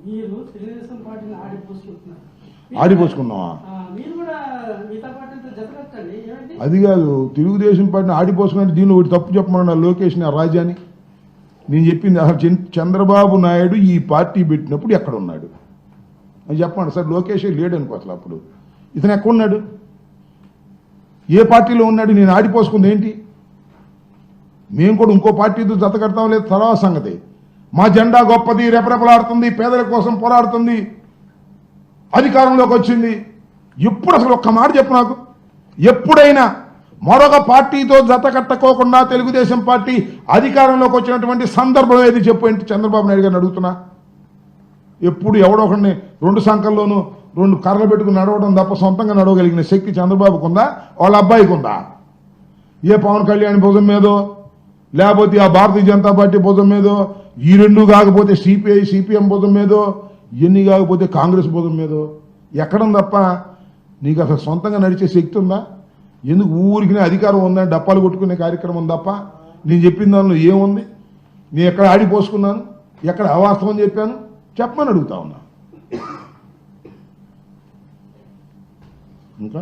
మీరు తెలుగుదేశం పార్టీని ఆడిపోసుకుంటున్నారు. ఆడిపోసుకున్నావా? మీరు కూడా మిగతా పార్టీలతో జతకట్టండి. ఏమండి అది కాదు, తెలుగుదేశం పార్టీని ఆడిపోసుకున్నట్టు దీన్ని ఒకటి తప్పు చెప్పమన్నా లోకేష్ ఆ రాజాని. నేను చెప్పింది అసలు చంద్రబాబు నాయుడు ఈ పార్టీ పెట్టినప్పుడు ఎక్కడ ఉన్నాడు అని చెప్పండి సార్. లోకేషే లేడు అనుకో అసలు. అప్పుడు ఇతను ఎక్కడున్నాడు, ఏ పార్టీలో ఉన్నాడు? నేను ఆడిపోసుకుంది ఏంటి? మేము కూడా ఇంకో పార్టీతో జత కడతాం లేదు, తర్వాత సంగతి. మా జెండా గొప్పది, రెపరెపలాడుతుంది, పేదల కోసం పోరాడుతుంది, అధికారంలోకి వచ్చింది. ఎప్పుడు అసలు ఒక్క మాట చెప్పు నాకు, ఎప్పుడైనా మరొక పార్టీతో జత కట్టకోకుండా తెలుగుదేశం పార్టీ అధికారంలోకి వచ్చినటువంటి సందర్భం ఏది చెప్పు ఏంటి? చంద్రబాబు నాయుడు గారిని అడుగుతున్నా. ఎప్పుడు ఎవడో ఒకరిని రెండు సంఖ్యల్లోనూ రెండు కర్రలు పెట్టుకుని నడవడం తప్ప సొంతంగా నడవగలిగిన శక్తి చంద్రబాబుకు ఉందా, వాళ్ళ అబ్బాయికి ఉందా? ఏ పవన్ కళ్యాణ్ భుజం మీదో, లేకపోతే ఆ భారతీయ జనతా పార్టీ భుజం మీదో, ఈ రెండు కాకపోతే సిపిఐ సిపిఎం భుజం మీదో, ఇవన్నీ కాకపోతే కాంగ్రెస్ భుజం మీదో ఎక్కడం తప్ప నీకు అసలు సొంతంగా నడిచే శక్తి ఉందా? ఎందుకు ఊరికి అధికారం ఉందని డప్పాలు కొట్టుకునే కార్యక్రమం తప్ప నేను చెప్పిన దానిలో ఏముంది? నేను ఎక్కడ ఆడిపోసుకున్నాను, ఎక్కడ అవాస్తవం చెప్పాను చెప్పమని అడుగుతా ఉన్నా. ఇంకా